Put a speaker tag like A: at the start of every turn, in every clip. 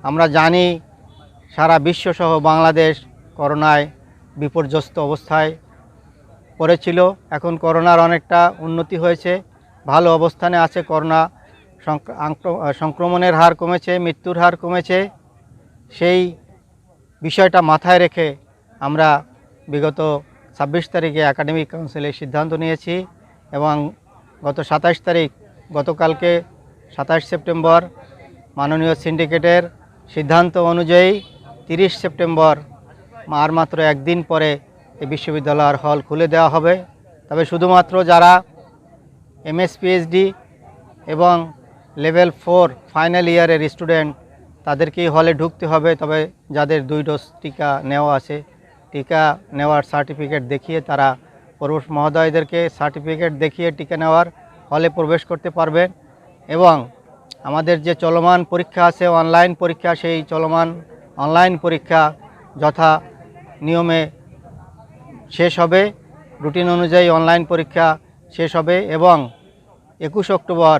A: আমরা জানি সারা বিশ্বসহ বাংলাদেশ করোনায় বিপর্যস্ত অবস্থায় পড়েছিল। এখন করোনার অনেকটা উন্নতি হয়েছে, ভালো অবস্থানে আছে। করোনা সংক্রমণের হার কমেছে, মৃত্যুর হার কমেছে। সেই বিষয়টা মাথায় রেখে আমরা বিগত 26 তারিখে একাডেমিক কাউন্সিলে সিদ্ধান্ত নিয়েছি এবং গত 27 তারিখ গতকালকে 27 সেপ্টেম্বর মাননীয় সিন্ডিকেটের সিদ্ধান্ত অনুযায়ী 30 সেপ্টেম্বর আর মাত্র একদিন পরে এই বিশ্ববিদ্যালয়ের হল খুলে দেওয়া হবে। তবে শুধুমাত্র যারা এমএস পিএইচডি এবং লেভেল 4 ফাইনাল ইয়ারের স্টুডেন্ট তাদেরকেই হলে ঢুকতে হবে। তবে যাদের 2 ডোজ টিকা নেওয়া আছে, টিকা নেওয়ার সার্টিফিকেট দেখিয়ে তারা প্রভোস্ট মহোদয়দেরকে সার্টিফিকেট দেখিয়ে টিকা নেওয়ার হলে প্রবেশ করতে পারবেন। এবং আমাদের যে চলমান পরীক্ষা আছে অনলাইন পরীক্ষা, সেই চলমান অনলাইন পরীক্ষা যথা নিয়মে শেষ হবে, রুটিন অনুযায়ী অনলাইন পরীক্ষা শেষ হবে। এবং 21 অক্টোবর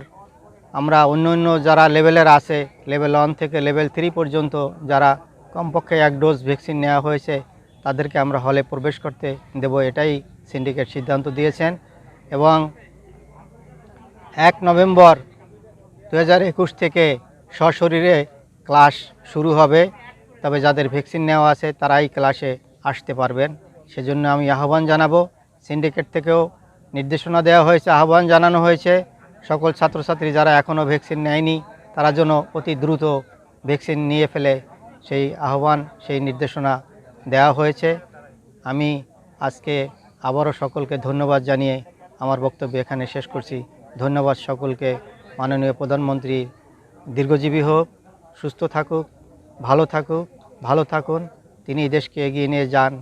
A: আমরা অন্য যারা লেভেলের আছে, লেভেল 1 থেকে লেভেল 3 পর্যন্ত যারা কমপক্ষে 1 ডোজ ভ্যাকসিন নেওয়া হয়েছে তাদেরকে আমরা হলে প্রবেশ করতে দেব, এটাই সিন্ডিকেট সিদ্ধান্ত দিয়েছেন। এবং 1 নভেম্বর 2021 থেকে সশরীরে ক্লাস শুরু হবে। তবে যাদের ভ্যাকসিন নেওয়া আছে তারাই ক্লাসে আসতে পারবেন। সেজন্য আমি আহ্বান জানাবো, সিন্ডিকেট থেকেও নির্দেশনা দেওয়া হয়েছে, আহ্বান জানানো হয়েছে সকল ছাত্রছাত্রী যারা এখনও ভ্যাকসিন নেয়নি তারা যেন অতি দ্রুত ভ্যাকসিন নিয়ে ফেলে, সেই আহ্বান সেই নির্দেশনা দেওয়া হয়েছে। আমি আজকে আবারও সকলকে ধন্যবাদ জানিয়ে আমার বক্তব্য এখানে শেষ করছি। ধন্যবাদ সকলকে। মাননীয় প্রধানমন্ত্রী দীর্ঘজীবী হোক, সুস্থ থাকুক, ভালো থাকুন, তিনি দেশকে এগিয়ে নিয়ে যান,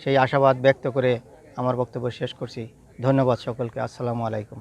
A: সেই আশাবাদ ব্যক্ত করে আমার বক্তব্য শেষ করছি। ধন্যবাদ সকলকে। আসসালামু আলাইকুম।